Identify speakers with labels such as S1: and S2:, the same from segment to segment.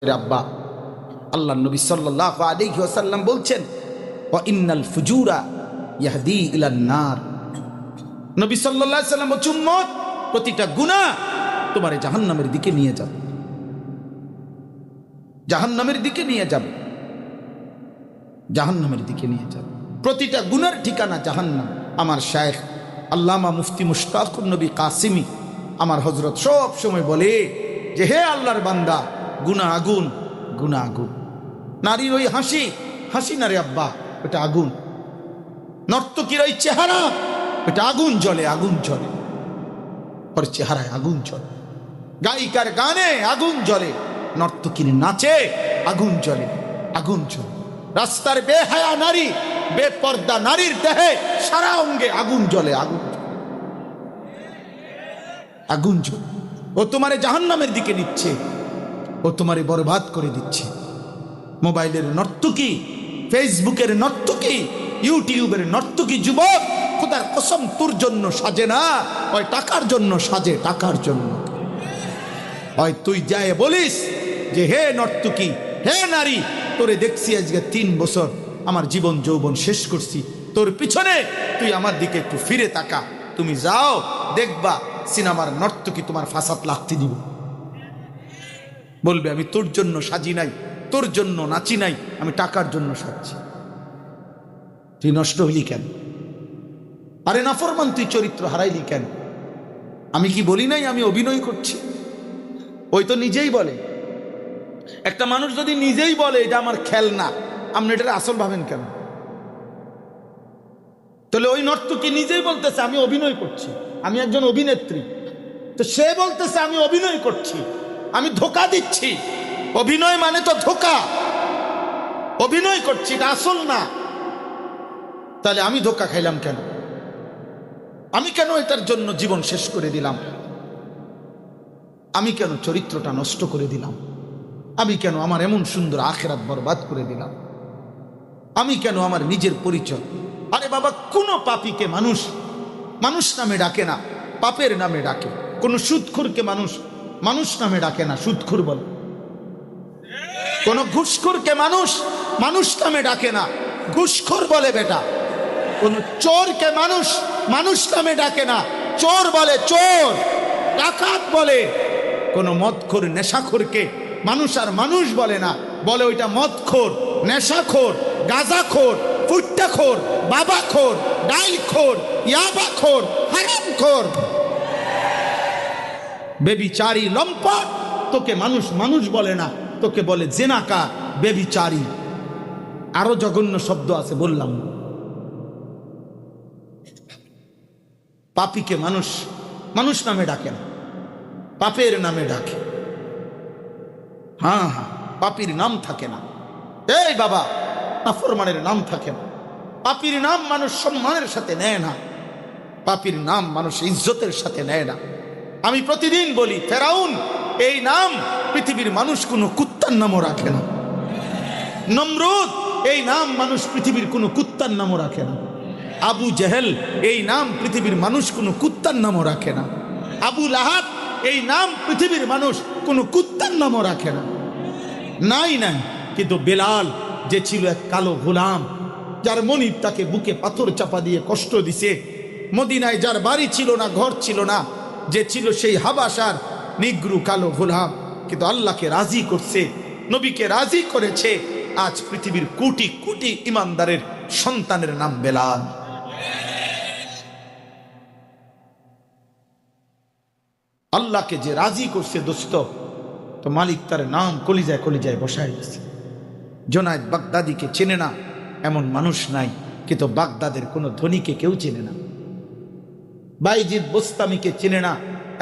S1: আব্বা। আল্লাহ নবী সাল্লাল্লাহু আলাইহি ওয়াসাল্লাম বলছেন, ওয়া ইন্নাল ফুজুরা ইয়াহদি ইলান নার। নবী সাল্লাল্লাহু আলাইহি ওয়াসাল্লাম বলছেন, উম্মত, প্রতিটা গুনাহ তোমারে জাহান্নামের দিকে নিয়ে যাবে, জাহান্নামের দিকে নিয়ে যাবে, জাহান্নামের দিকে নিয়ে যাবে। প্রতিটা গুনার ঠিকানা জাহান্নাম। আমার শায়েখ আল্লামা মুফতি মুশতাকুর নবী কাসিমি, আমার হযরত সব সময় বলে যে, হে আল্লাহর বান্দা, গুনাহ আগুন, গুনাহ আগুন। নারীর ওই হাসি, হাসি না রে আব্বা, ওটা আগুন। নর্তকীর ওই চেহারা, ওটা আগুন জ্বলে, আগুন জ্বলে, ওর চেহারায় আগুন জ্বলে। গায়িকার গানে আগুন জ্বলে, নর্তকীর নাচে আগুন জ্বলে, আগুন জ্বলে। রাস্তার বেহায়া নারী, বেপর্দা নারীর দেহে সারা অঙ্গে আগুন জ্বলে, আগুন, আগুন জ্বলে। ও তোমারে জাহান্নামের দিকে নিচ্ছে, ও তোমারে বরবাদ করে দিচ্ছে। মোবাইলের নর্তকী, ফেসবুকের নর্তকী, ইউটিউবের নর্তকী যুবক, খোদার কসম তোর জন্য সাজে না, ওই টাকার জন্য সাজে, টাকার জন্য। ওই তুই যায় বলিস যে, হে নর্তকী, হে নারী, তোরে দেখছি আজকে 3 বছর, আমার জীবন যৌবন শেষ করছি, তোর পিছনে তুই আমার দিকে একটু ফিরে তাকা, তুমি যাও, দেখবা সিনেমার নর্তকী তোমার ফাসাদ লাগতে দিব। বলবে, আমি তোর জন্য সাজি নাই, তোর জন্য নাচি নাই, আমি টাকার জন্য সাজছি। তুই নষ্ট হইলি কেন? আরে নাফরমান, তুই চরিত্র হারাইলি কেন? আমি কি বলি নাই আমি অভিনয় করছি? ওই তো নিজেই বলে। একটা মানুষ যদি নিজেই বলে এটা আমার খেলনা, আপনি এটা আসল ভাবেন কেন? তাহলে ওই নর্তকী নিজেই বলতেছে আমি অভিনয় করছি, আমি একজন অভিনেত্রী, তো সে বলতেছে আমি অভিনয় করছি, আমি ধোঁকা দিচ্ছি। অভিনয় মানে তো ধোঁকা, অভিনয় করছি, এটা আসল না। তাহলে আমি ধোঁকা খাইলাম কেন? আমি কেন এটার জন্য জীবন শেষ করে দিলাম? আমি কেন চরিত্রটা নষ্ট করে দিলাম? আমি কেন আমার এমন সুন্দর আখিরাত বরবাদ করে দিলাম? আমি কেন আমার নিজের পরিচয়? আরে বাবা, কোন পাপীকে মানুষ মানুষ নামে ডাকে না, পাপের নামে ডাকে। কোন সুদখোরকে মানুষ মানুষ নামে ডাকে না, সুদখোর বলে। কোন ঘুষখোরকে মানুষ মানুষ নামে ডাকে না, ঘুষখোর বলে বেটা। কোন চোরকে মানুষ মানুষ নামে ডাকে না, চোর বলে, চোর, ডাকাত বলে। কোন মদখোর নেশাখোরকে মানুষ আর মানুষ বলে না, বলে ওইটা মদখোর, নেশাখোর, গাঁজাখোর, ফুট্টাখোর, বাবাখোর, ডাইলখোর, ইয়াবাখোর, হারামখোর, বেবিচারী, লম্পট। তোকে মানুষ মানুষ বলে না, তোকে বলে জেনাকা, বেবিচারী। আরো জঘন্য শব্দ আছে, বললাম। পাপীকে মানুষ মানুষ নামে ডাকে না, পাপের নামে ডাকে। হ্যাঁ হ্যাঁ, পাপীর নাম থাকে না। এই বাবা, নাফরমানের নাম থাকে না। পাপীর নাম মানুষ সম্মানের সাথে নেয় না, পাপীর নাম মানুষ ইজ্জতের সাথে নেয় না। আমি প্রতিদিন বলি, ফেরাউন এই নাম পৃথিবীর মানুষ কোনো কুত্তার নামও রাখে না। নমরুদ এই নাম মানুষ পৃথিবীর কোনো কুত্তার নামও রাখে না। আবু জেহেল এই নাম পৃথিবীর মানুষ কোনো কুত্তার নামও রাখে না। আবু লাহাব এই নাম পৃথিবীর মানুষ কোনো কুত্তার নামও রাখে না। নাই নাই, কিন্তু বেলাল যে ছিল এক কালো গোলাম, যার মনিব তাকে বুকে পাথর চাপা দিয়ে কষ্ট দিছে, মদিনায় যার বাড়ি ছিল না, ঘর ছিল না, যে ছিল সেই হাবাসার নিগ্রু কালো গোলাম, কিন্তু আল্লাহকে রাজি করছে, নবীকে রাজি করেছে। আজ পৃথিবীর কোটি কোটি ইমানদারের সন্তানের নাম বেলাল। আল্লাহকে যে রাজি করছে দোস্ত, তো মালিক তার নাম কলিজায় কলিজায় বসায় দিচ্ছে। জোনায়েদ বাগদাদিকে চেনে না এমন মানুষ নাই, কিন্তু বাগদাদের কোনো ধনীকে কেউ চেনে না। বাইজিদ বোস্তামিকে চেনে না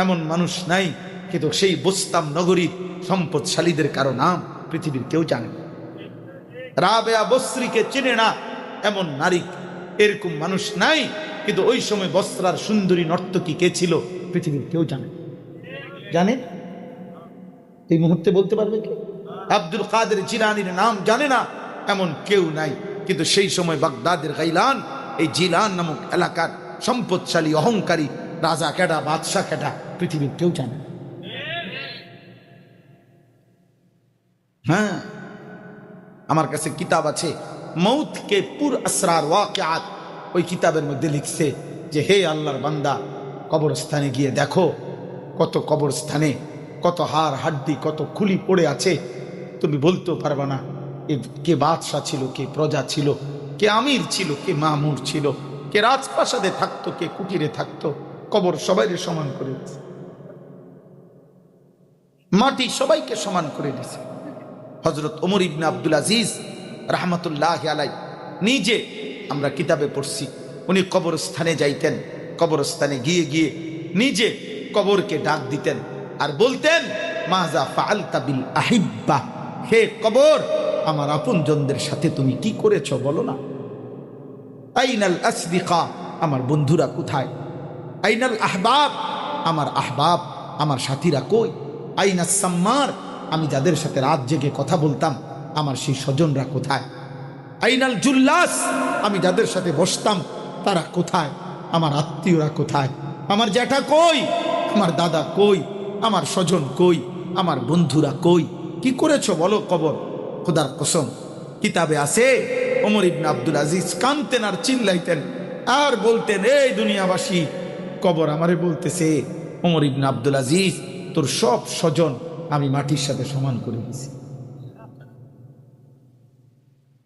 S1: এমন মানুষ নাই, কিন্তু সেই বোস্তাম নগরীর সম্পদশালীদের কারো নাম পৃথিবীর কেউ জানে না। রাবেয়া বসরিকে চেনে না এমন নারী, এরকম মানুষ নাই, কিন্তু ওই সময় বসরার সুন্দরী নর্তকী কে ছিল পৃথিবীর কেউ জানে। জানে এই মুহূর্তে বলতে পারবে কি? আব্দুল কাদের জিলানীর নাম জানে না এমন কেউ নাই, কিন্তু সেই সময় বাগদাদের গাইলান, এই জিলান নামক এলাকার সম্পদশালী অহংকারী রাজা কেডা, বাদশাহ কেডা পৃথিবীর কেউ জানে। হ্যাঁ, আমার কাছে কিতাব আছে মৌত কে পুর আসরার ওয়াকিআত, ওই কিতাবের মধ্যে লিখছে যে হে আল্লাহর বান্দা, কবরস্থানে গিয়ে দেখো কত কবরস্থানে কত হাড় হাড্ডি কত খুলি পড়ে আছে, তুমি বলতেও পারবা না কে বাদশাহ ছিল, কে প্রজা ছিল, কে আমির ছিল, কে মামুর ছিল, কে রাজপ্রাসাদে থাকতো, কে কুটিরে থাকতো। কবর সবাইকে সমান করে দিছে, মাটি সবাইকে সমান করে দিছে। হযরত ওমর ইবনে আব্দুল আজিজ রাহমাতুল্লাহি আলাইহি নিজে আমরা কিতাবে পড়ছি, উনি কবরস্থানে যাইতেন, কবরস্থানে গিয়ে গিয়ে নিজে কবরকে ডাক দিতেন আর বলতেন মাযা ফাআলতা বিল আহিব্বা, হে কবর আমার আপনজনদের সাথে তুমি কি করেছো বলো না। আইনাল আসদিকা, আমার বন্ধুরা কোথায়। আইনাল আহবাব, আমার আহবাব আমার সাথীরা কই। আইনাস সাম্মার, আমি যাদের সাথে রাত জেগে কথা বলতাম আমার সেই স্বজনরা কোথায়। আইনাল জুল্লাস, আমি যাদের সাথে বসতাম তারা কোথায়, আমার আত্মীয়রা কোথায়, আমার জ্যাঠা কই, আমার দাদা কই, আমার স্বজন কই, আমার বন্ধুরা কই, কি করেছো বলো কবর। খোদার কসম কিতাবে আছে ওমর ইবনে আব্দুল আজিজ কাঁদতেন আর চিল্লাইতেন আর বলতেন এই দুনিয়াবাসী, কবর আমারে বলতেছে ওমর ইবনে আব্দুল আজিজ তোর সব স্বজন আমি মাটির সাথে সমান করে দিছি,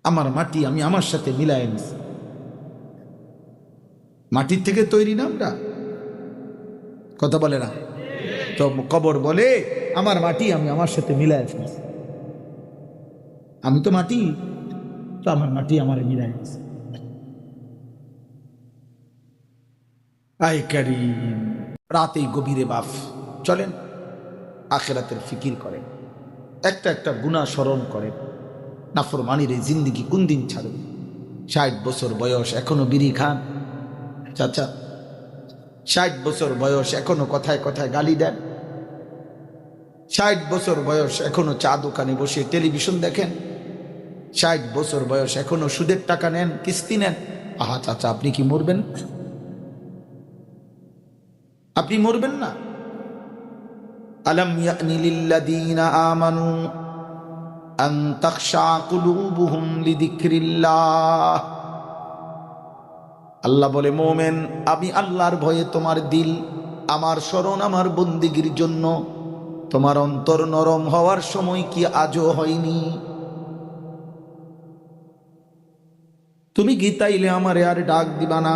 S1: আমার মাটি আমি আমার সাথে মিলাই নিছি। মাটির থেকে তৈরি না আমরা, কথা বলে না তো। কবর বলে আমার মাটি আমি আমার সাথে মিলাই নিছি, আমি তো মাটি, তো আমার মাটি আমার মিলাই নিছি। আয় কারীম, রাতে গভীরে বাপ চলেন আখিরাতের ফিকির করেন, একটা একটা গুনাহ স্মরণ করেন, নাফরমানির এই জিন্দেগি কোন দিন ছাড়বে। 60 বছর বয়স এখনো বিড়ি খান চাচা, 60 বছর বয়স এখনো কথায় কথায় গালি দেন, 60 বছর বয়স এখনো চা দোকানে বসে টেলিভিশন দেখেন, 60 বছর বয়স এখনো সুদের টাকা নেন, কিস্তি নেন। আহা চাচা, আপনি কি মরবেন? আপনি মরবেন না? আলাম ইয়ানি লিল্লাযীনা আমানু আন তাখশা কুলুবুহুম লিযিকরিল্লাহ। আল্লাহ বলে মোমেন, আমি আল্লাহর ভয়ে তোমার দিল, আমার স্মরণ, আমার বন্দিগির জন্য তোমার অন্তর নরম হওয়ার সময় কি আজও হয়নি? তুমি কি তাইলে আমারে আর ডাক দিবা না?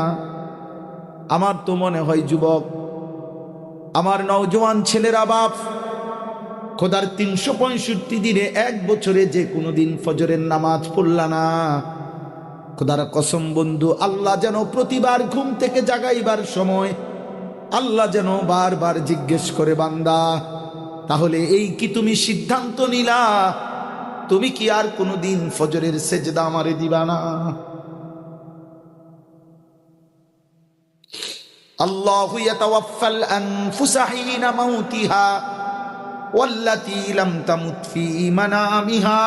S1: আমার তো মনে হয় যুবক, আমার নওজোয়ান ছেলেরা বাপ, খোদার 365 দিনে এক বছরে যে কোনো দিন ফজরের নামাজ পড়লা না, খোদার কসম বন্ধু, আল্লাহ যেন প্রতিবার ঘুম থেকে জাগাইবার সময় আল্লাহ যেন বারবার জিজ্ঞেস করে বান্দা তাহলে এই কি তুমি সিদ্ধান্ত নিলা, তুমি কি আর কোনোদিন ফজরের সেজদা আমারে দিবা না? আল্লাহু ইয়াতাওয়াফাল আনফুসা হিনা মাউতিহা ওয়াল্লাতী লাম তামুত ফী মানামিহা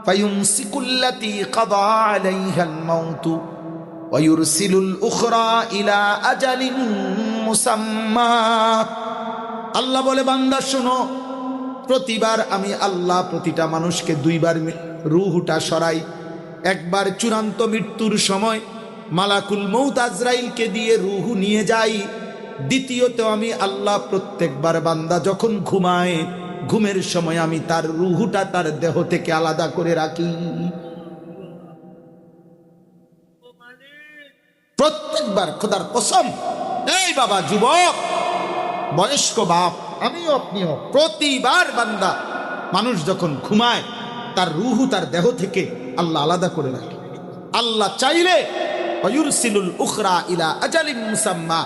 S1: ফায়ুমসিকুল্লাতী কাদা আলাইহাল মাউত ওয়া ইউরসিলুল উখরা ইলা আজালিন মুসাম্মা। আল্লাহ বলে বান্দা শোনো, প্রতিবার আমি আল্লাহ প্রতিটা মানুষকে দুইবার রূহটা সরাই। একবার চূড়ান্ত মৃত্যুর সময় মালাকুল মউত আজরাইলকে দিয়ে রূহ নিয়ে যাই। দ্বিতীয়ত আমি আল্লাহ প্রত্যেকবার বান্দা যখন ঘুমায়, ঘুমের সময় আমি তার রূহটা তার দেহ থেকে আলাদা করে রাখি। প্রত্যেকবার, খোদার কসম। এই বাবা, যুবক, বয়স্ক বাপ, আমিও আপনিও, প্রতিবার বান্দা মানুষ যখন ঘুমায় তার রূহ তার দেহ থেকে আল্লাহ আলাদা করে রাখে। আল্লাহ চাইলে ওয়ায়ুরসিলুল উখরা ইলা আজালিন মুসাম্মা,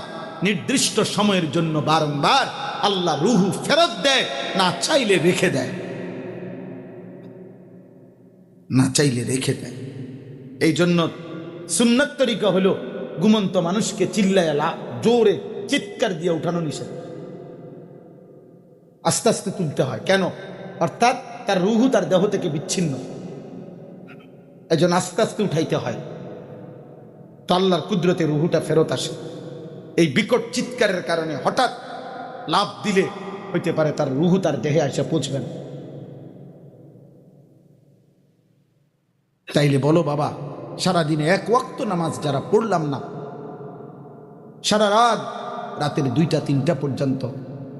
S1: নির্দিষ্ট সময়ের জন্য বারংবার আল্লাহ রূহ ফেরত দেয়, না চাইলে রেখে দেয়, না চাইলে রেখে দেয়। এই জন্য সুন্নাত তরিকা হলো ঘুমন্ত মানুষকে চিল্লায় জোরে চিৎকার দিয়ে উঠানো নিষেধ, আস্তে আস্তে তুলতে হয়। কেন? অর্থাৎ তার রূহ তার দেহ থেকে বিচ্ছিন্ন, এই জন্য আস্তে আস্তে উঠাইতে হয়, তো আল্লাহর কুদরতে রূহটা ফেরত আসে। এই বিকট চিৎকারের কারণে হঠাৎ লাফ দিলে হইতে পারে তার রূহ তার দেহে এসে পৌঁছবে না। তাইলে বলো বাবা, সারাদিনে এক ওয়াক্ত নামাজ যারা পড়লাম না, সারা রাত রাতের 2টা-3টা পর্যন্ত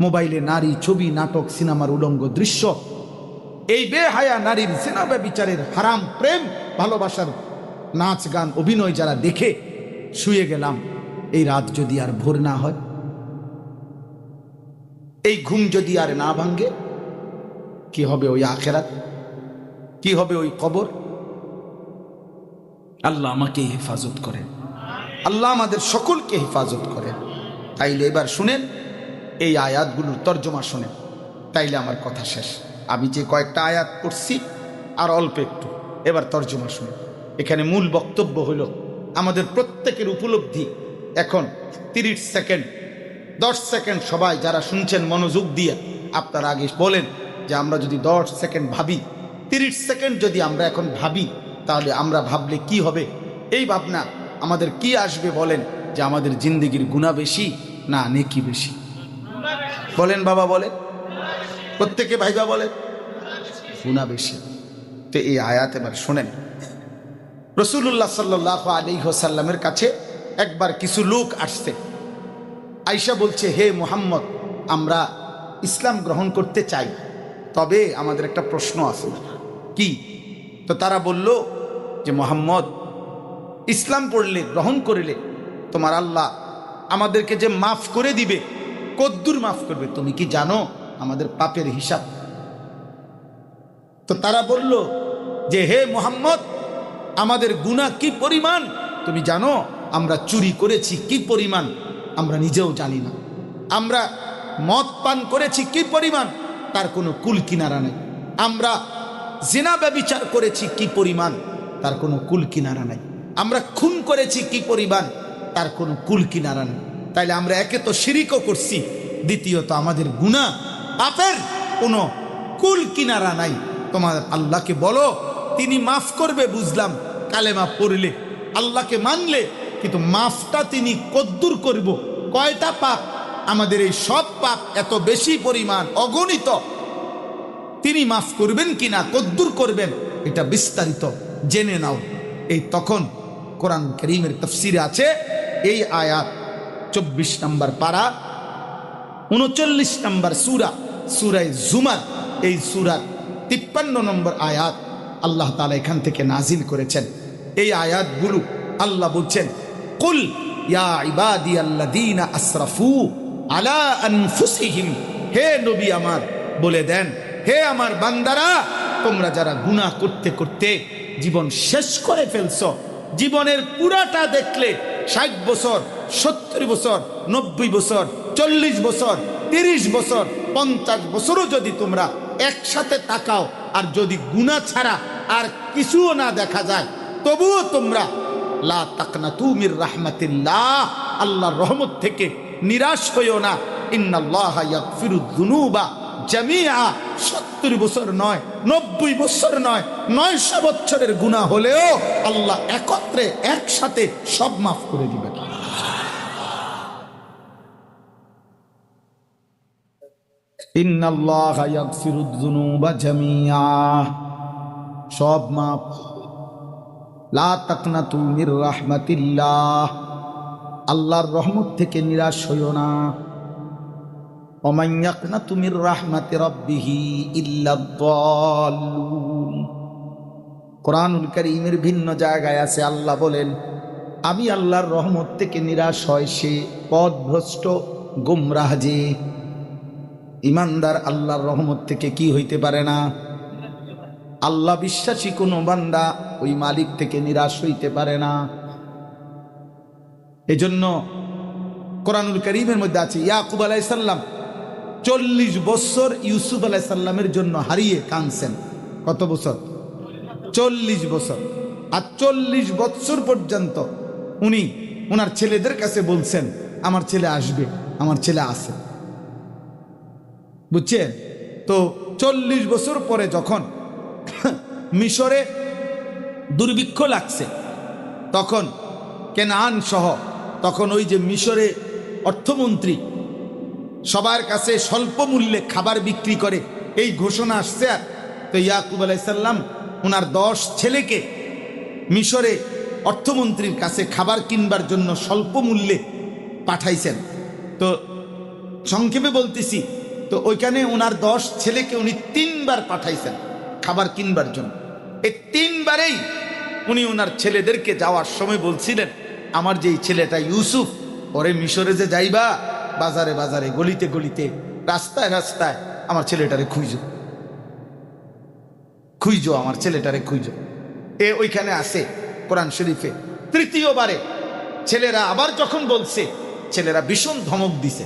S1: মোবাইলে নারী, ছবি, নাটক, সিনেমার উলঙ্গ দৃশ্য, এই বেহায়া নারীর জেনা ব্যভিচারের হারাম প্রেম ভালোবাসার নাচ গান অভিনয় যারা দেখে শুয়ে গেলাম, এই রাত যদি আর ভোর না হয়, এই ঘুম যদি আর না ভাঙ্গে, কি হবে ওই আখেরাত? কি হবে ওই কবর? আল্লাহ আমাকে হেফাজত করেন, আল্লাহ আমাদের সকলকে হেফাজত করেন। তাইলে এবার শুনেন, এই আয়াতগুলোর তর্জমা শুনেন, তাইলে আমার কথা শেষ। আমি যে কয়েকটা আয়াত পড়ছি আর অল্প একটু, এবার তর্জমা শুনেন। এখানে মূল বক্তব্য হলো আমাদের প্রত্যেকের উপলব্ধি। এখন 30 সেকেন্ড 10 সেকেন্ড সবাই যারা শুনছেন মনোযোগ দিয়ে আপনারা আগে বলেন যে আমরা যদি 10 সেকেন্ড ভাবি, 30 সেকেন্ড যদি আমরা এখন ভাবি, তাহলে আমরা ভাবলে কি হবে? এই ভাবনা আমাদের কি আসবে বলেন? যে আমাদের জিন্দেগির গুনাহ বেশি না নেকি বেশি? বলেন বাবা, বলেন, প্রত্যেকে ভাইবা বলেন, গুনাহ বেশি। তো এই আয়াত এবার শোনেন। রাসূলুল্লাহ সাল্লাল্লাহু আলাইহি ওয়াসাল্লামের কাছে একবার কিছু লোক আসছে, আয়েশা বলছে, হে মুহাম্মদ, আমরা ইসলাম গ্রহণ করতে চাই, তবে আমাদের একটা প্রশ্ন আছে। কি? তো তারা বলল যে মুহাম্মদ, ইসলাম পড়লে, গ্রহণ করলে তোমার আল্লাহ আমাদেরকে যে মাফ করে দিবে, কদ্দুর মাফ করবে তুমি কি জানো? আমাদের পাপের হিসাব। তো তারা বলল যে হে মুহাম্মদ, আমাদের গুনাহ কি পরিমাণ তুমি জানো? আমরা চুরি করেছি কি পরিমাণ আমরা নিজেও জানি না, আমরা মদ পান করেছি কি পরিমাণ তার কোনো কুল কিনারা নেই, আমরা জিনা ব্যভিচার করেছি কি পরিমাণ তার কোনো কুল কিনারা নেই, আমরা খুন করেছি কি পরিমাণ তার কোনো কুল কিনারা নেই। তাইলে আমরা একে তো শিরিকও করছি, দ্বিতীয়ত আমাদের গুনাহ পাপের কোনো কুল কিনারা নাই। তোমার আল্লাহকে বলো, তিনি মাফ করবে বুঝলাম কালেমা পড়লে, আল্লাহকে মানলে, কিন্তু মাফটা তিনি কদ্দুর করব, কয়টা পাপ আমাদের এই সব পাপ এত বেশি পরিমাণ অগণিত, তিনি মাফ করবেন কিনা, কদ্দুর করবেন, এটা বিস্তারিত জেনে নাও। এই তখন কোরআন কারীমের তাফসিরে আছে এই আয়াত 24 নম্বর পারা 39 নম্বর সূরা, সূরা জুমার, এই সূরার 53 নম্বর আয়াত আল্লাহ তাআলা এখান থেকে নাজিল করেছেন। এই আয়াতগুলো আল্লাহ বলছেন, কুল ইয়া ইবাদিয়াল্লাযীনা আসরাফু আলা আনফুসিহিম, হে নবী আমার বলে দেন, হে আমার বান্দারা, তোমরা যারা গুনাহ করতে করতে জীবন শেষ করে ফেলছো, জীবনের পুরাটা দেখলে 60 বছর, 70 বছর, 90 বছর, 40 বছর, 30 বছর, 50 বছরও যদি তোমরা একসাথে তাকাও, আর যদি গুনাহ ছাড়া আর কিছুও না দেখা যায়, তবুও তোমরা লা তাকনাতু মির রাহমাতিল্লাহ, আল্লাহর রহমত থেকে নিরাশ হইও না। ইন্নাল্লাহা ইয়াগফিরুয যুনুবা জামিআ, 70 বছর নয়, 90 বছর নয়, 900 বছরের গুনাহ হলেও আল্লাহ একত্রে একসাথে সব মাফ করে দিবেন। ইন্নাল্লাহা ইয়াগফিরুয যুনুবা জামিআ, সব মাফ। লা তাকনাতু মির রাহমাতিল্লাহ, আল্লাহর রহমত থেকে নিরাশ হইও না। ওমান ইয়াকনাতু মির রাহমাতি রাব্বিহি ইল্লাদ-দাল্লুন, কোরআনুল কারীমের ভিন্ন জায়গায় আছে আল্লাহ বলেন, আমি আল্লাহর রহমত থেকে নিরাশ হয় সে পথভ্রষ্ট গোমরাহ যে। ইমানদার আল্লাহর রহমত থেকে কি হইতে পারে না? আল্লাহ বিশ্বাসী কোনো বান্দা ওই মালিক থেকে নিরাশ হইতে পারে না। এজন্য কোরআনুল কারীমের মধ্যে আছে, ইয়াকুব আলাইহিস সালাম 40 বছর ইউসুফ আলাইহিস সালামের জন্য হারিয়ে কাঁদছেন। কত বছর? 40 বছর। আর 40 বছর পর্যন্ত উনি ওনার ছেলেদের কাছে বলছেন, আমার ছেলে আসবে, আমার ছেলে আসে, বুঝছেন? তো 40 বছর পরে যখন মিশরে দুর্ভিক্ষ লাগছে, তখন কেনান সহ, তখন ওই যে মিশরে অর্থমন্ত্রী সবার কাছে স্বল্প মূল্যে খাবার বিক্রি করে, এই ঘোষণা আসছে। তো ইয়াকুব আলাইহিস সালাম ওনার 10 ছেলেকে মিশরে অর্থমন্ত্রীর কাছে খাবার কিনবার জন্য স্বল্প মূল্যে পাঠাইছেন। তো সংক্ষেপে বলতেছি, তো ওইখানে ওনার 10 ছেলেকে উনি 3 বার পাঠাইছেন খাবার কিনবার জন্য। এই 3 বারেই উনি ওনার ছেলেদেরকে যাওয়ার সময় বলছিলেন, আমার যেই ছেলেটা ইউসুফ, ওরে মিশরে যে যাইবা, বাজারে বাজারে গলিতে গলিতে রাস্তায় রাস্তায় আমার ছেলেটারে খুঁজো, আমার ছেলেটারে খুঁজো। ওইখানে আছে কোরআন শরীফে। 3য় বারে ছেলেরা আবার যখন বলছে, ছেলেরা ভীষণ ধমক দিছে,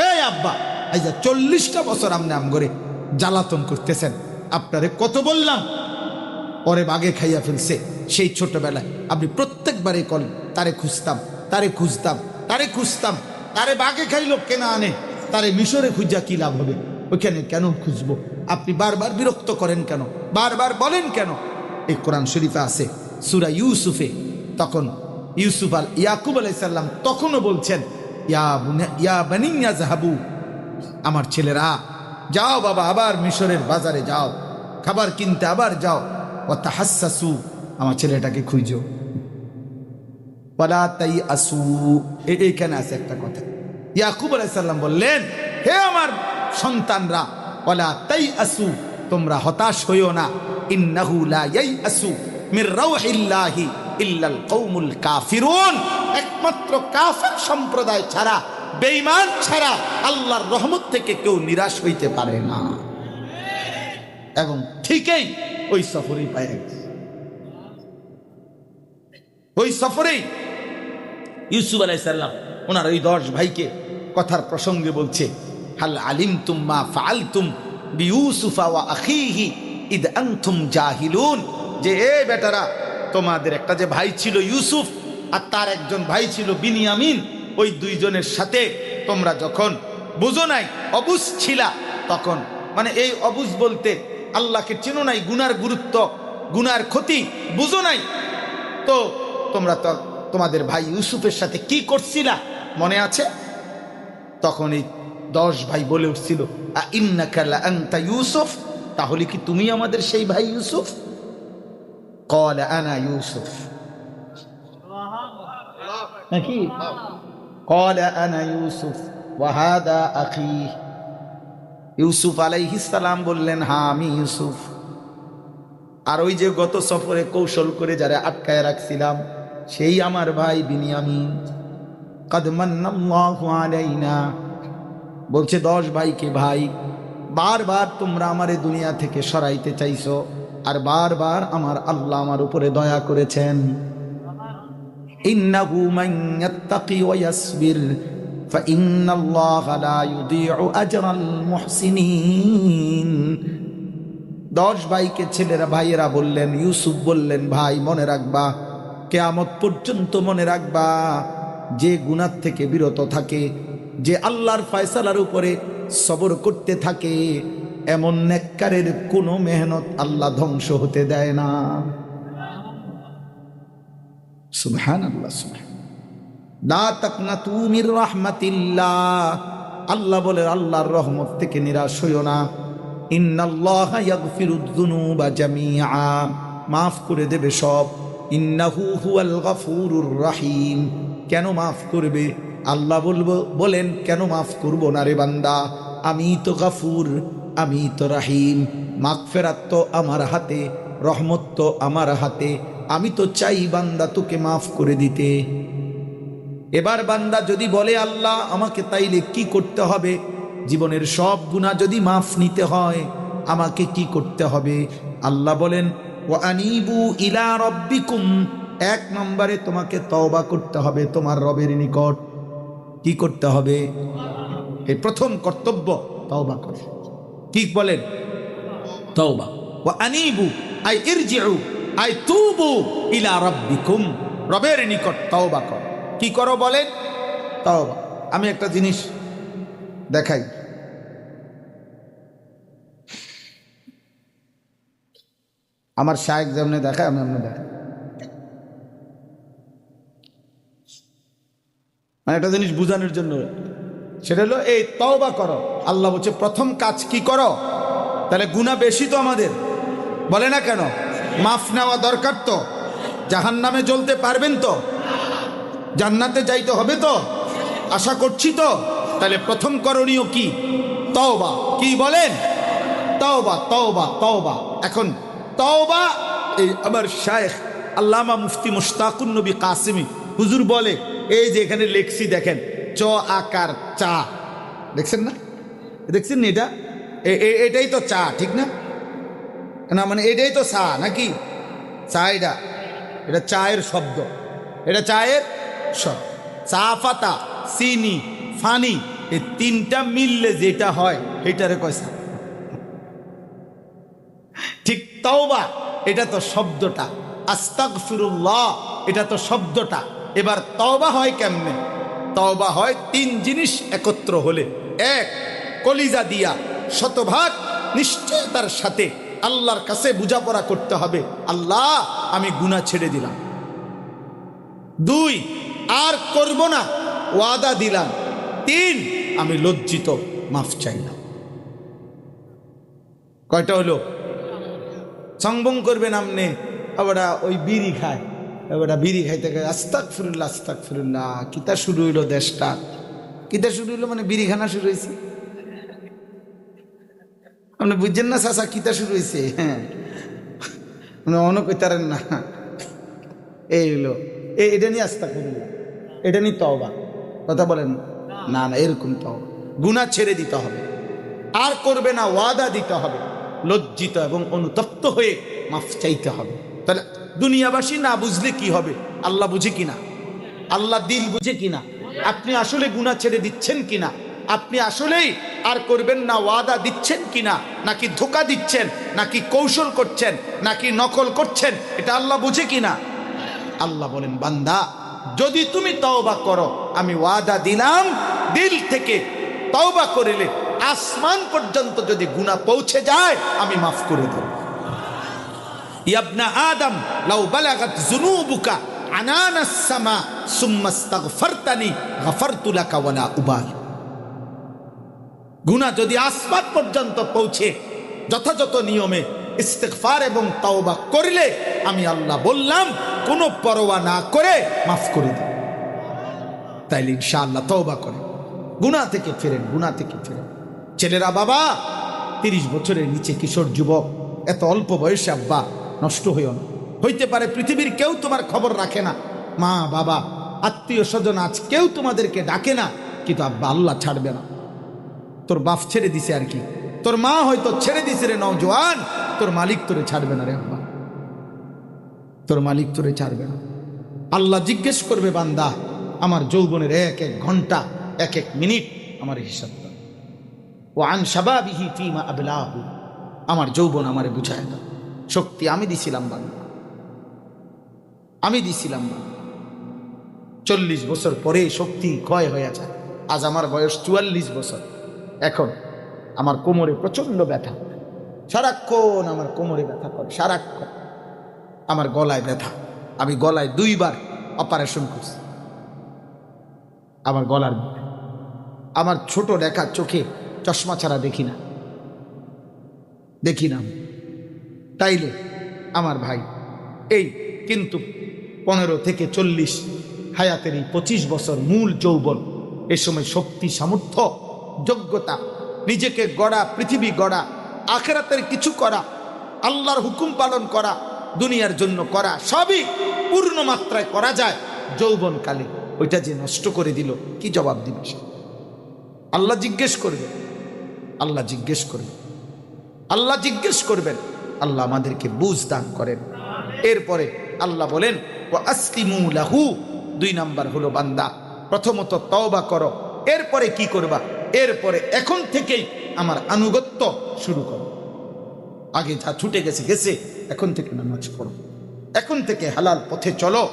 S1: এই আব্বা, এই যে 40টা বছর আপনি আমগরে জ্বালাতন করতেছেন, আপনারে কত বললাম, পরে বাগে খাইয়া ফেলছে। সেই ছোটবেলায় আপনি প্রত্যেকবারে করেন, তারে খুঁজতাম, তারে খুঁজতাম, তারে খুঁজতাম, তারে বাগে খাইল কেনা আনে, তারে মিশরে খুঁজা কি লাভ হবে, ওইখানে কেন খুঁজবো? আপনি বারবার বিরক্ত করেন কেন, বারবার বলেন কেন? এই কোরআন শরীফে আছে সূরা ইউসুফে। তখন ইয়াকুব আলাইহিস সালাম তখনও বলছেন, ইয়া বানিয়া যাহাবু, আমার ছেলেরা যাও বাবা, আবার মিশরের বাজারে যাও, খাবার কিনতে আবার যাও, ওয়া তাহাসসু, আমার ছেলেটাকে খুঁজো, ওয়ালা তাইআসু। এইখানে আছে একটা কথা, ইয়াকুব আলাইহিস সালাম বললেন, হে আমার সন্তানরা, ওয়ালা তাইআসু, তোমরা হতাশ হইও না, ইন্নাহু লা ইয়াইআসু মির রাউহিল্লাহি ইল্লাল কওমুল কাফিরুন, একমাত্র কাফির সম্প্রদায় ছাড়া, বেঈমান ছাড়া আল্লাহর রহমত থেকে কেউ নিরাশ হইতে পারে না। এবং ঠিকই ওই সফরেই পায় গেছে, ওই সফরেই ইউসুফ আলাইহিস সালাম ওনার ওই 10 ভাইকে কথার প্রসঙ্গে বলছে, হাল আলিমতুম মা ফাআলতুম বিইউসুফা ওয়া আখিহি ইদ আনতুম জাহিলুন, যে এ বেটারা, তোমাদের একটা যে ভাই ছিল ইউসুফ, আর তার একজন ভাই ছিল বিনিয়ামিন, ওই 2 জনের সাথে তোমরা যখন বুঝো নাই, অবুঝ ছিলা, তখন মানে এই অবুঝ বলতে আল্লাহকে চেনো নাই, গুনার গুরুত্ব, গুনার ক্ষতি বুঝো নাই, তো তোমরা তো তোমাদের ভাই ইউসুফের সাথে কি করছিলা মনে আছে? তখন এই 10 ভাই বলে উঠছিল, ইন্নাকা লা আনতা ইউসুফ, তাহলে কি তুমি আমাদের সেই ভাই ইউসুফ? ক্বালা আনা ইউসুফ, নাকি? ক্বালা আনা ইউসুফ ওয়া হাদা আখি, ইউসুফ আলাইহিস সালাম বললেন, হ্যাঁ আমি ইউসুফ, আর ওই যে গত সফরে কৌশল করে যারা আটকায় রাখছিলাম, সেই আমার ভাই বিনিয়ামিন। কাদ মান্নাল্লাহু আলাইনা, বলছে 10 ভাইকে, ভাই বারবার তোমরা আমারে দুনিয়া থেকে সরাইতে চাইছো, আর বারবার আমার আল্লাহ আমার উপরে দয়া করেছেন। ইন্নাহু মান ইয়াত্তাকি ওয়া ইয়াসবির ফাইন্নাল্লাহা লা ইউযীউ আজরাল মুহসিনিন। 10 ভাইকে ছেলেরা, ভাইয়েরা বললেন, ইউসুফ বললেন, ভাই মনে রাখবা, কিয়ামত পর্যন্ত মনে রাখবা, যে গুনাহ থেকে বিরত থাকে, যে আল্লাহর ফয়সালার উপরে সবর করতে থাকে, এমন নেককারের কোনো মেহনত আল্লাহ ধ্বংস হতে দেয় না। সুবহানাল্লাহ, লা তাকনাতু মির রাহমাতিল্লাহ, আল্লাহ বলে আল্লাহর রহমত থেকে নিরাশ হইও না। ইন্নাল্লাহা ইয়াগফিরুয যুনুবা জামিআ, মাফ করে দেবে সব। ইন্নাহু হুয়াল গফুরুর রাহিম, কেন মাফ করবে? আল্লাহ বলেন, কেন মাফ করব না রে বান্দা? আমি তো গফুর, আমি তো রাহিম, মাগফিরাত তো আমার হাতে, রহমত তো আমার হাতে, আমি তো চাই বান্দা তোকে মাফ করে দিতে। এবার বান্দা যদি বলে, আল্লাহ আমাকে তাইলে কি করতে হবে? জীবনের সব গুনাহ যদি মাফ নিতে হয়, আমাকে কি করতে হবে? আল্লাহ বলেন, ওয়া আনিবু ইলা রাব্বিকুম, 1 নম্বরে তোমাকে তওবা করতে হবে তোমার রবের নিকট। কি করতে হবে? এই প্রথম কর্তব্য তওবা করা। কি বলেন? তওবা। ওয়া আনিবু আই ইরজিউ আই তুবু ইলা রাব্বিকুম, রবের নিকট তওবা কর। কি করো বলেন? তওবা। আমি একটা জিনিস দেখাই, আমার শায়েখ যেমনে দেখায় আমি এমনি দেখাই। মানে একটা জিনিস বুঝানোর জন্য, সেটা হলো এই তওবা করো। আল্লাহ বলছে প্রথম কাজ কি করো? তাহলে গুনাহ বেশি তো আমাদের, বলে না কেন? মাফ নেওয়া দরকার তো, জাহান্নামে জ্বলতে পারবেন তো? জান্নাতে যাইতে হবে তো? আশা করছি তো? তাহলে প্রথম করণীয় কি? তওবা। কি বলেন? তওবা, তওবা, তওবা। এখন তওবা, এই আমার শায়েখ আল্লামা মুফতি মুশতাকুন নবী কাসিমি হুজুর বলে, এই যে এখানে লেখছি দেখেন, চ আকার চা, দেখছেন না? দেখছেন না? এটাই তো চা, ঠিক না? না মানে এটাই তো চা নাকি? চা, এটা চায়ের শব্দ, এটা চায়ের শব্দ। চা পাতা, চিনি, ফানি, এই তিনটা মিললে যেটা হয় এটারে কয় চা। ঠিক তওবা, এটা তো শব্দটা। আস্তাগফিরুল্লাহ, এটা তো শব্দটা। এবার তওবা হয় কেমনে? তওবা হয় তিন জিনিস একত্র হলে। এক, কলিজা দিয়া শতভাগ নিশ্চয়তার সাথে আল্লাহর কাছে বোঝাপড়া করতে হবে, আল্লাহ আমি গুনাহ ছেড়ে দিলাম। দুই, আর করব না, ওয়াদা দিলাম। তিন, আমি লজ্জিত, মাফ চাইলাম। কয়টা হলো? সংবং করবেন আমনে। আবার ওই বিড়ি খায়, এবার বিড়ি খাইতে খায় আস্তাগফিরুল্লাহ, আস্তাগফিরুল্লাহ। কিতা শুরু হইলো দেশটা? কিতা শুরু হইলো মানে বিড়ি খানা শুরু হয়েছে। আপনি বুঝছেন না চাচা কিতা শুরু হয়েছে? হ্যাঁ, অন কইতারেন না। এই হইলো এটা নিয়ে আস্তাগফিরুল্লাহ, এটা নিয়ে তওবা। কথা বলেন না? না, এরকম তওবা। গুনাহ ছেড়ে দিতে হবে, আর করবে না, ওয়াদা দিতে হবে, লজ্জিত এবং অনুতপ্ত হয়ে মাফ চাইতে হবে। তাহলে দুনিয়াবাসী না বুঝলে কি হবে? আল্লাহ বুঝে কিনা? আল্লাহ দিল বুঝে কিনা? আপনি আসলে গুনাহ ছেড়ে দিচ্ছেন কিনা? আপনি আসলেই আর করবেন না ওয়াদা দিচ্ছেন কিনা? নাকি ধোঁকা দিচ্ছেন, নাকি কৌশল করছেন, নাকি নকল করছেন? এটা আল্লাহ বুঝে কিনা? আল্লাহ বলেন, বান্দা যদি তুমি তওবা করো, আমি ওয়াদা দিলাম দিল থেকে তওবা করিলে আসমান পর্যন্ত যদি গুনাহ পৌঁছে যায় আমি মাফ করে দেব। ইবনা আদম লাউ বালাগাত যুনুবুকা আনানাস সামা সুম্মা ইস্তাগফারতানি গফারতু লাকা ওয়ালা উবাল। গুনাহ যদি আসমান পর্যন্ত পৌঁছে যথাযথ নিয়মে ইস্তিগফার এবং তওবা করলে আমি আল্লাহ বললাম কোনো পরোয়া না করে মাফ করে দেব। তাইলে ইনশাআল্লাহ তওবা করেন, গুনাহ থেকে ফিরেন, গুনাহ থেকে ফিরেন। ছেলেরা, বাবা 30 বছরের নিচে কিশোর যুবক, এত অল্প বয়সে আব্বা নষ্ট হইও না। হইতে পারে পৃথিবীর কেউ তোমার খবর রাখে না, মা বাবা আত্মীয় স্বজন আজ কেউ তোমাদেরকে ডাকে না, কিন্তু আব্বা আল্লাহ ছাড়বে না। তোর বাপ ছেড়ে দিছে আর কি, তোর মা হয়তো ছেড়ে দিছে রে নওজোয়ান, তোর মালিক তোরে ছাড়বে না রে আব্বা, তোর মালিক তোরে ছাড়বে না। আল্লাহ জিজ্ঞেস করবে, বান্দা আমার যৌবনের এক এক ঘন্টা, এক এক মিনিট আমার হিসাব দাও। ও আন শাবাবিহি ফিমা আবলাহু, আমার যৌবন আমারে বুঝায় দাও। শক্তি আমি দিছিলাম বান্দা, আমি দিছিলাম বান্দা। 40 বছর পরে শক্তি ক্ষয় হয়ে যায়। আজ আমার বয়স 44 বছর। এখন আমার কোমরে প্রচন্ড ব্যথা, সারাক্ষণ আমার কোমরে ব্যথা করে, সারাক্ষণ। আমার গলায় ব্যথা, আমি গলায় 2 বার অপারেশন করছি। আমার গলার, আমার ছোট দেখা চোখে চশমা ছাড়া দেখি না, দেখি না। তাইলে আমার ভাই এই কিন্তু 15 থেকে 40 হায়াতের এই 25 বছর মূল যৌবন, এ সময় শক্তি, সামর্থ্য, যোগ্যতা, নিজেকে গড়া, পৃথিবী গড়া, আখিরাতের কিছু করা, আল্লাহর হুকুম পালন করা, দুনিয়ার জন্য করা, সবই পূর্ণ মাত্রায় করা যায় যৌবনকালে। ওইটা যে নষ্ট করে দিল, কি জবাব দিবে সে? আল্লাহ জিজ্ঞেস করবে, আল্লাহ জিজ্ঞেস করবে, আল্লাহ জিজ্ঞেস করবেন। আল্লাহ আমাদেরকে বুঝ দান করেন। এরপরে আল্লাহ বলেন ওয়া আসলিমু লাহু, 2 নাম্বার হলো বান্দা প্রথমত তওবা করো। এরপরে কি করবা? এরপরে এখন থেকেই আমার আনুগত্য শুরু করো। আগে যা ছুটে গেছে গেছে, এখন থেকে নামাজ পড়ো, এখন থেকে হালাল পথে চলো,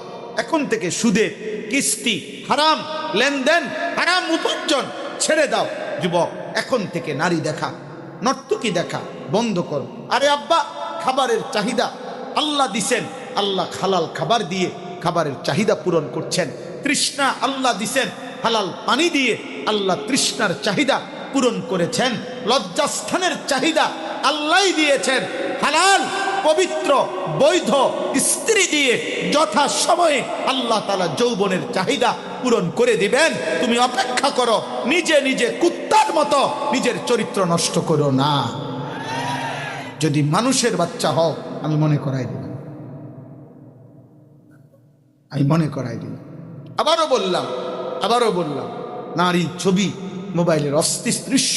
S1: এখন থেকে সুদের কিস্তি, হারাম লেনদেন, হারাম উপার্জন ছেড়ে দাও। যুবক, এখন থেকে নারী দেখা, নর্তকী দেখা বন্ধ করো। আরে আব্বা, খাবারের চাহিদা আল্লাহ দিছেন, আল্লাহ হালাল খাবার দিয়ে খাবারের চাহিদা পূরণ করছেন। তৃষ্ণা আল্লাহ দিছেন, হালাল পানি দিয়ে আল্লাহ তৃষ্ণার চাহিদা পূরণ করেছেন। লজ্জাস্থানের চাহিদা আল্লাহই দিয়েছেন, হালাল পবিত্র বৈধ স্ত্রী দিয়ে যথা সময়ে আল্লাহ তাআলা যৌবনের চাহিদা পূরণ করে দিবেন। তুমি অপেক্ষা করো, নিজে নিজে কুত্তার মতো নিজের চরিত্র নষ্ট করো না। যদি মানুষের বাচ্চা হও, আমি মনে করাই দিলাম, আবারও বললাম, নারী ছবি, মোবাইলের অস্তিদৃশ্য,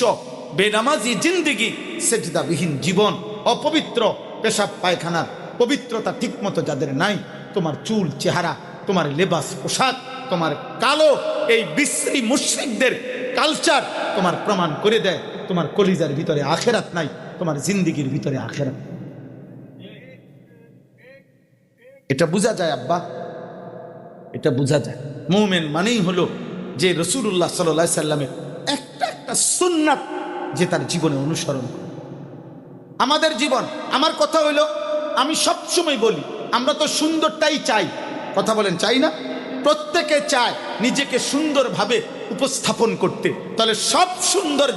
S1: বেনামাজি জিন্দেগি, সেজদাবিহীন জীবন, অপবিত্র পেশাব পায়খানার পবিত্রতা ঠিকমতো যাদের নাই, তোমার চুল চেহারা, তোমার লেবাস পোশাক, তোমার কালো এই বিশ্রী মুশরিকদের কালচার তোমার প্রমাণ করে দেয় তোমার কলিজার ভিতরে আখেরাত নাই, তোমার জিন্দেগির ভিতরে আখেরাত। এটা বোঝা যায় আব্বা, এটা বোঝা যায়। মুমিন মানেই হলো যে রাসূলুল্লাহ সাল্লাল্লাহু আলাইহি সাল্লামের একটা সুন্নাত যে তার জীবনে অনুসরণ করে। আমাদের জীবন, আমার কথা হইল, আমি সবসময় বলি, আমরা তো সুন্দরটাই চাই, কথা বলেন চাই না? প্রত্যেকে চায় নিজেকে সুন্দরভাবে উপস্থাপন করতে। তাহলে সব সুন্দর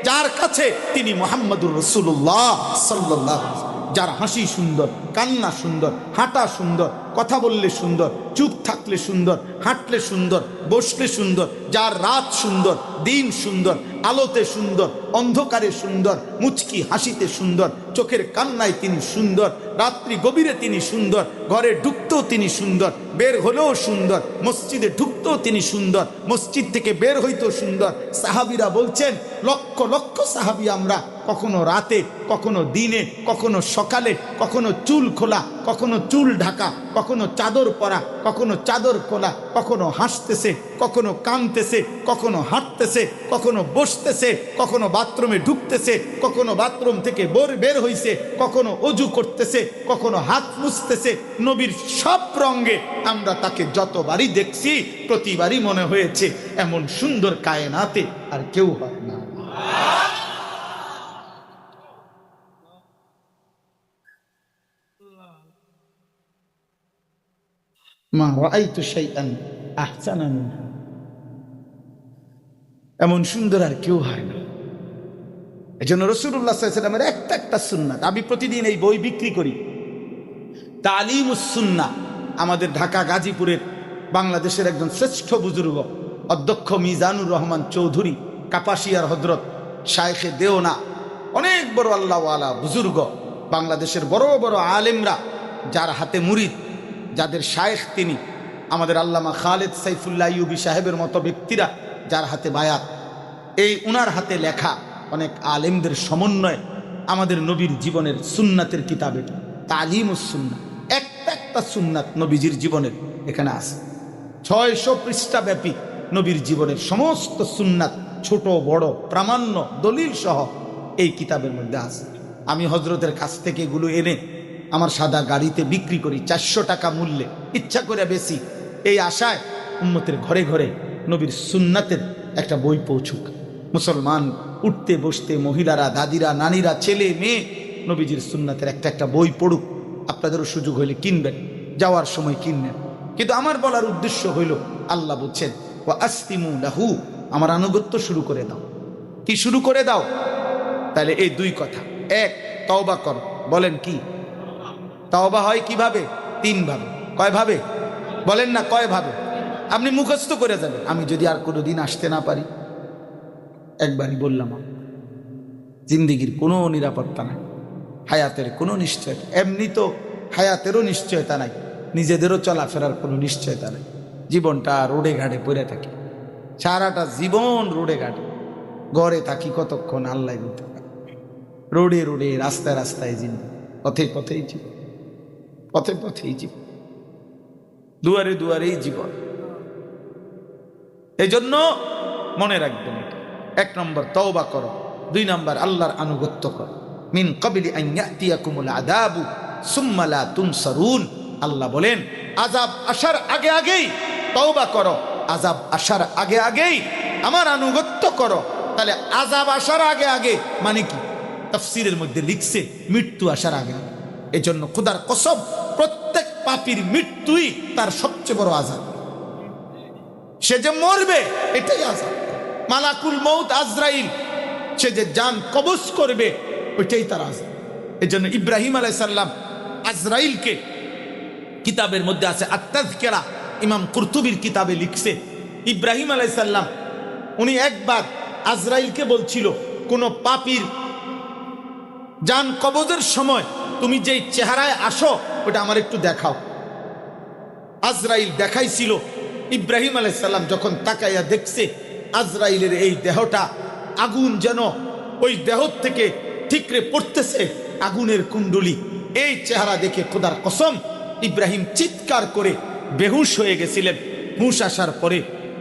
S1: যার কাছে তিনি মুহাম্মদুর রাসূলুল্লাহ সাল্লাল্লাহু আলাইহি ওয়াসাল্লাম। যার হাসি সুন্দর, কান্না সুন্দর, হাঁটা সুন্দর, কথা বললে সুন্দর, চুপ থাকলে সুন্দর, হাঁটলে সুন্দর, বসলে সুন্দর, যার রাত সুন্দর, দিন সুন্দর, আলোতে সুন্দর, অন্ধকারে সুন্দর, মুচকি হাসিতে সুন্দর, চোখের কান্নায় তিনি সুন্দর, রাত্রি গভীরে তিনি সুন্দর, ঘরে ঢুকতেও তিনি সুন্দর, বের হলেও সুন্দর, মসজিদে ঢুকতেও তিনি সুন্দর, মসজিদ থেকে বের হইতেও সুন্দর। সাহাবীরা বলছেন, লক্ষ লক্ষ সাহাবী আমরা, কখনো রাতে, কখনো দিনে, কখনো সকালে, কখনো চুল খোলা, কখনো চুল ঢাকা, কখনো চাদর পরা, কখনো চাদর খোলা, কখনো হাসতেছে, কখনো কাঁদতেছে, কখনো হাঁটতেছে, কখনো বসতেছে, কখনো বাথরুমে ঢুকতেছে, কখনো বাথরুম থেকে বের হইছে, কখনো অজু করতেছে, কখনো হাত মুছতেছে। নবীর সব রঙে আমরা তাকে যতবারই দেখছি, প্রতিবারই মনে হয়েছে এমন সুন্দর কায়নাতে আর কেউ হয় না। মা রাআইতু শাইআন আহসানা মিনহা, এমন সুন্দর আর কেউ হয় না। এজন্য রাসূলুল্লাহ সাল্লাল্লাহু আলাইহি ওয়াসাল্লামের একটা সুন্নাত, আমি প্রতিদিন এই বই বিক্রি করি, তালিমুস সুন্নাহ। আমাদের ঢাকা গাজীপুরের বাংলাদেশের একজন শ্রেষ্ঠ বুজুর্গ অধ্যক্ষ মিজানুর রহমান চৌধুরী, কাপাসিয়ার হযরত শায়েখে দেওনা, অনেক বড় আল্লাহওয়ালা বুজুর্গ, বাংলাদেশের বড় বড় আলেমরা যার হাতে মুরিদ, যাদের শায়েখ তিনি, আমাদের আল্লামা খালেদ সাইফুল্লাহ আইয়ুবী সাহেবের মতো ব্যক্তিরা যার হাতে বায়াত, এই উনার হাতে লেখা অনেক আলেমদের সমন্বয়ে আমাদের নবীর জীবনের সুন্নাতের কিতাব এটা তালিমুস সুন্নাহ। একটা সুন্নাত নবীজির জীবনের এখানে আছে, 600 পৃষ্ঠা ব্যাপী নবীর জীবনের সমস্ত সুন্নাত, ছোট বড় প্রামাণ্য দলিল সহ এই কিতাবের মধ্যে আছে। আমি হজরতের কাছ থেকে এগুলো এনে আমার সাদা গাড়িতে বিক্রি করি 400 টাকা মূল্যে, ইচ্ছা করে বেশি, এই আশায় উম্মতের ঘরে ঘরে নবীর সুন্নাতের একটা বই পৌঁছুক। মুসলমান উঠতে বসতে, মহিলারা, দাদিরা, নানীরা, ছেলে মেয়ে নবীজির সুন্নাতের একটা বই পড়ুক। আপনাদেরও সুযোগ হইলে কিনবেন, যাওয়ার সময় কিনবেন। কিন্তু আমার বলার উদ্দেশ্য হইল, আল্লাহ বলছেন ওয়া আসলিমু লাহু, আমার আনুগত্য শুরু করে দাও। কি শুরু করে দাও? তাহলে এই দুই কথা, এক, তওবা করো। বলেন কি তওবা হয় কিভাবে? 3 ভাবে। কয় ভাবে বলেন না? কয় ভাবে? আপনি মুখস্থ করে যাবেন। আমি যদি আর কোনো দিন আসতে না পারি, একবারই বললাম, জিন্দিগির কোনো নিরাপত্তা নাই, হায়াতের কোনো নিশ্চয়তা, এমনি তো হায়াতেরও নিশ্চয়তা নাই, নিজেদেরও চলাফেরার কোনো নিশ্চয়তা নাই। জীবনটা রোডে ঘাটে পড়ে থাকি, সারাটা জীবন রোডে ঘাটে, ঘরে থাকি কতক্ষণ আল্লাহ বলতে পারে। রোডে রোডে, রাস্তায় রাস্তায় জীবন, পথে পথেই জীবন, পথে পথেই জীবন, দুয়ারে দুয়ারেই জীবন। এই জন্য মনে রাখবেন, 1 নম্বর তওবা করো, 2 নম্বর আল্লাহর আনুগত্য করো। মিন ক্বাবলি আন ইয়াতিয়াকুমুল আযাবু সুম্মা লা তুনসারুন, আল্লাহ বলেন আযাব আসার আগে আগেই তওবা করো, আযাব আসার আগে আগেই আমার আনুগত্য করো। তাহলে আযাব আসার আগে আগে মানে কি? তাফসীরের মধ্যে লিখছে মৃত্যু আসার আগে। এজন্য খোদার কসম, প্রত্যেক পাপীর মৃত্যুই তার সবচেয়ে বড় আযাব। সে যে মরবে এটাই আযাব। মালাকুল মউত আজরাইল, সে যে জান কবজ করবে ওইটাই তার আযাব। এই জন্য ইব্রাহিম আলাইহিস সালাম আজরাইলকে, কিতাবের মধ্যে আছে আত-তাযকিরা, ইমাম কুরতুবীর কিতাবে লিখছে, ইব্রাহিম আলাইহিস সালাম উনি একবার আজরাইলকে বলছিল, কোন পাপীর জান কবজের সময় তুমি যেই চেহারায় আসো ওটা আমার একটু দেখাও। আজরাইল দেখাইছিল। ইব্রাহিম আলাইহিস সালাম যখন তাকাইয়া দেখছে আজরাইলের এই দেহটা আগুন যেন ওই দেহ থেকে ঠিকরে পড়তেছে, আগুনের কুণ্ডলী, এই চেহারা দেখে খোদার কসম ইব্রাহিম চিৎকার করে বেহুশ হয়ে গেছিলেন। হুঁশ আসার পরে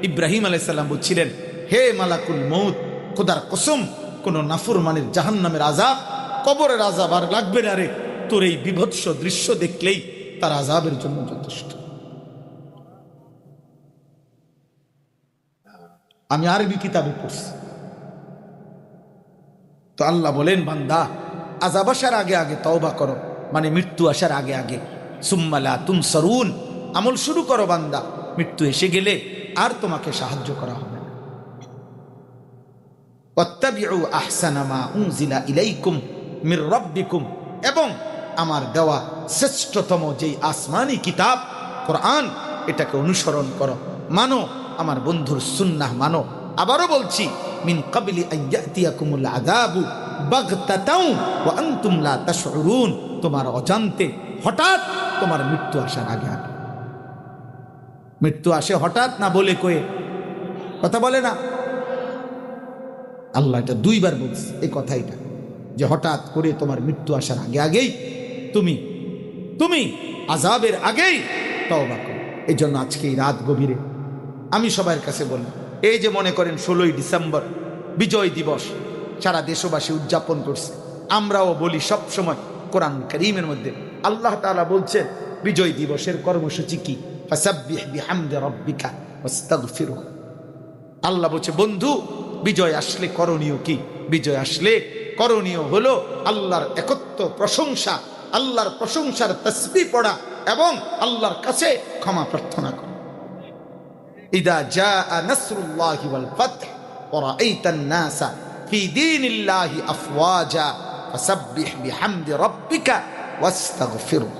S1: ইব্রাহিম আলাইহিস সালাম বলছিলেন, হে মালাকুল মউত, খোদার কসম কোন নাফরমানের জাহান্নামের আযাব, কবরের আযাব আর লাগবে না রে, তোর এই বিভৎস দৃশ্য দেখলেই তার আযাবের জন্য যথেষ্ট। আমি আরবি কিতাবে পড়ছি। তো আল্লাহ বলেন, বান্দা আযাব আসার আগে আগে তওবা করো, মানে মৃত্যু আসার আগে আগে, সুম্মা লা তুনসারুন, আমল শুরু করো বান্দা, মৃত্যু এসে গেলে আর তোমাকে সাহায্য করা হবে না। ওয়াত্তাবিউ আহসানা মা উনজিলা ইলাইকুম মির রাব্বিকুম, এবং আমার দেওয়া শ্রেষ্ঠতম যেই আসমানি কিতাব কোরআন, এটাকে অনুসরণ করো, মানো, আমার বন্ধুর সুন্নাহ মানো। আবারও বলছি, মিন ক্বাবলি আন ইয়াতিয়াকুমুল আযাবু বাগতাতাও ওয়া আনতুম লা তাশউরুন, তোমার অজান্তে হঠাৎ তোমার মৃত্যু আসার আগে আগে। মৃত্যু আসে হঠাৎ না বলে কয়ে, কথা বলে না আল্লাহ, এটা দুইবার বলছে এই কথাইটা, যে হঠাৎ করে তোমার মৃত্যু আসার আগে আগেই তুমি তুমি আযাবের আগেই তওবা করো। এই জন্য আজকে এই রাত গভীরে আমি সবার কাছে বলি, এই যে মনে করেন 16ই ডিসেম্বর বিজয় দিবস সারা দেশবাসী উদযাপন করছে, আমরাও বলি সব সময়, কোরআন কারীমের মধ্যে আল্লাহ তাআলা বলছেন বিজয় দিবসের কর্মসূচি কি, ফাসাব্বিহ বিহামদি রাব্বিকা ওয়াস্তাগফিরহু। আল্লাহ বলছে, বন্ধু বিজয় আসলে করণীয় কি? বিজয় আসলে করণীয় হলো আল্লাহর একত্ব প্রশংসা, আল্লাহর প্রশংসার তাসবিহ পড়া এবং আল্লাহর কাছে ক্ষমা প্রার্থনা করা। ইদা জাআ নাসরুল্লাহি ওয়াল ফাতহ ওয়া রাআইতান নাসা ফি দীনিল্লাহি আফওয়াজা ফাসাব্বিহ বিহামদি রাব্বিকা ওয়াস্তাগফিরহু।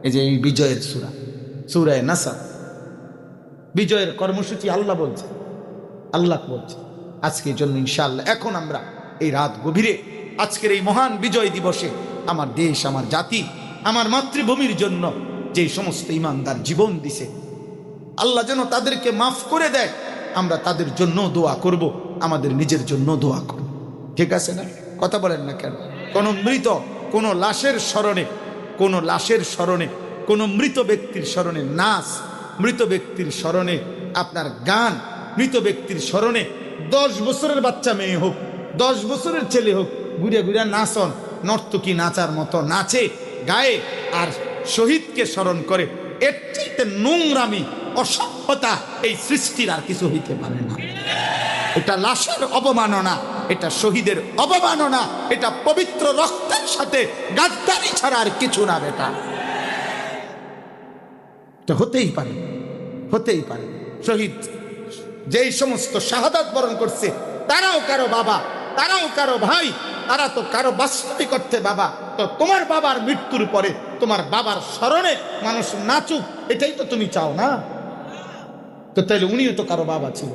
S1: এই যে এই বিজয়ের সূরা, সূরা নাসর, বিজয়ের কর্মসূচি আল্লাহ বলছে, আল্লাহ বলছে। আজকের জন্য ইনশাআল্লাহ এখন আমরা এই রাত গভীরে আজকের এই মহান বিজয় দিবসে আমার দেশ, আমার জাতি, আমার মাতৃভূমির জন্য যে সমস্ত ঈমানদার জীবন দিছে, আল্লাহ যেন তাদেরকে মাফ করে দেয়, আমরা তাদের জন্য দোয়া করব, আমাদের নিজের জন্য দোয়া করব। ঠিক আছে না? কথা বলেন না কেন? কোন মৃত, কোন লাশের স্মরণে, কোন লাশের স্মরণে, কোন মৃত ব্যক্তির স্মরণে নাচ, মৃত ব্যক্তির স্মরণে আপনার গান, মৃত ব্যক্তির স্মরণে 10 বছরের বাচ্চা মেয়ে হোক, 10 বছরের ছেলে হোক, ঘুরে ঘুরে নাচন, নর্তকী নাচার মতো নাচে গায়ে আর শহীদকে স্মরণ করে, এর চাইতে নোংরামি, অসভ্যতা এই সৃষ্টির আর কিছু হইতে পারে না। এটা লাশের অবমাননা, এটা শহীদের অবমাননা, এটা পবিত্র রক্তের সাথে গাদ্দারি ছাড়া আর কিছু না। বেটা এটা হতেই পারে, হতেই পারে। শহীদ যেই সমস্ত শাহাদাত বরণ করছে তারাও কারো বাবা, তারাও কারো ভাই, তারা তো কারো বাস্তবিক অর্থে বাবা। তো তোমার বাবার মৃত্যুর পরে তোমার বাবার স্মরণে মানুষ নাচুক, এটাই তো তুমি চাও না? তো তাহলে উনিও তো কারো বাবা ছিল।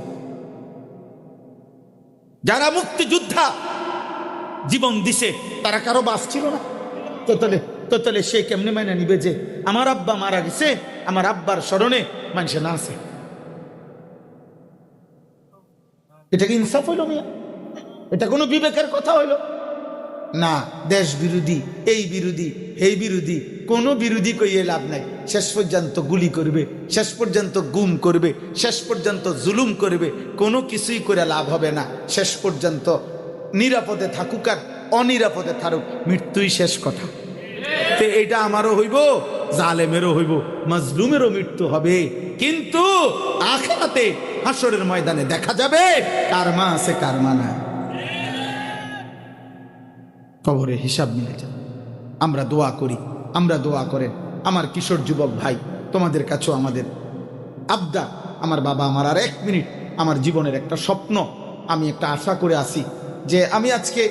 S1: যারা মুক্তিযোদ্ধা জীবন দিছে তারা কারো বাস ছিল না? তো তাহলে সে কেমনে মাইনা নিবে যে আমার আব্বা মারা গেছে, আমার আব্বার স্মরণে মানুষে নাচে? এটা কি ইনসাফ হইল মিয়া? এটা কোনো বিবেকের কথা হইল না। দেশ বিরোধী, এই বিরোধী, এই বিরোধী, কোনো বিরোধী কইয়ে লাভ নাই। শেষ পর্যন্ত গুলি করবে, শেষ পর্যন্ত গুম করবে, শেষ পর্যন্ত জুলুম করবে, কোনো কিছুই করে লাভ হবে না। শেষ পর্যন্ত নিরাপদে থাকুক আর অনিরাপদে থাকুক, মৃত্যুই শেষ কথা। তো এটা আমারও হইব, জালেমেরও হইব, মাজলুমেরও মৃত্যু হবে। কিন্তু আখিরাতে হাসরের ময়দানে দেখা যাবে কার মা আছে কার মা নাই। কবরে হিসাব মিলে যাবে। আমরা দোয়া করি, আমরা দোয়া করেন। আমার কিশোর যুবক ভাই, তোমাদের কাছেও আমাদের আবদার, আমার বাবা আমার আর 1 মিনিট, আমার জীবনের একটা স্বপ্ন, আমি একটা আশা করে আসি যে আমি আজকে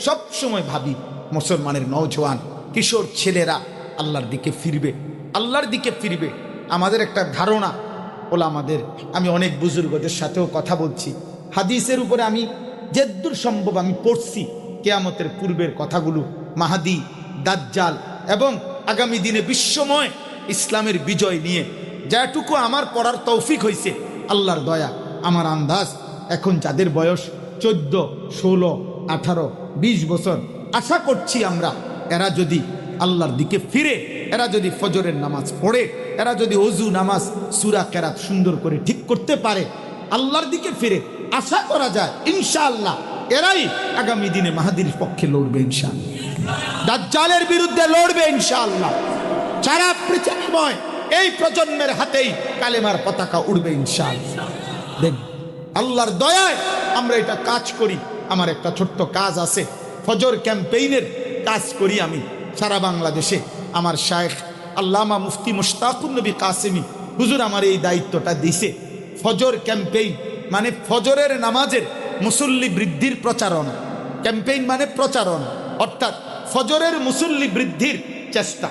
S1: সব সময় ভাবি মুসলমানের নওজওয়ান কিশোর ছেলেরা আল্লাহর দিকে ফিরবে, আল্লাহর দিকে ফিরবে। আমাদের একটা ধারণা ওলামাদের, আমি অনেক বুজুর্গদের সাথেও কথা বলছি, হাদিসের উপরে আমি যেদূর সম্ভব আমি পড়ছি কিয়ামতের পূর্বের কথাগুলো, মাহাদি, দাজ্জাল এবং আগামী দিনে বিশ্বময় ইসলামের বিজয় নিয়ে যেটুকু আমার পড়ার তৌফিক হয়েছে, আল্লাহর দয়া, আমার আন্দাজ এখন যাদের বয়স 14, 16, 18, 20 বছর, আশা করছি আমরা এরা যদি আল্লাহর দিকে ফিরে, এরা যদি ফজরের নামাজ পড়ে, এরা যদি অজু নামাজ সূরা কেরাত সুন্দর করে ঠিক করতে পারে, আল্লাহর দিকে ফিরে, আশা করা যায় ইনশাআল্লাহ এরাই আগামী দিনে মাহাদির পক্ষে লড়বে ইনশাআল্লাহ, দাজ্জালের বিরুদ্ধে লড়বে ইনশাআল্লাহ। সারা পৃথিবীময় এই প্রজন্মের হাতেই কালেমার পতাকা উড়বে ইনশাআল্লাহ। দেখ আল্লাহর দয়ায় আমরা এটা কাজ করি। আমার একটা ছোট্ট কাজ আছে, ফজর ক্যাম্পেইনের কাজ করি আমি সারা বাংলাদেশে। আমার শায়েখ আল্লামা মুফতি মুশতাকুন নবী কাসেমি হুজুর আমার এই দায়িত্বটা দিছে। ফজর ক্যাম্পেইন মানে ফজরের নামাজের মুসল্লি বৃদ্ধির প্রচারণা, ক্যাম্পেইন মানে প্রচারণা, অর্থাৎ ফজরের মুসল্লি বৃদ্ধির চেষ্টা।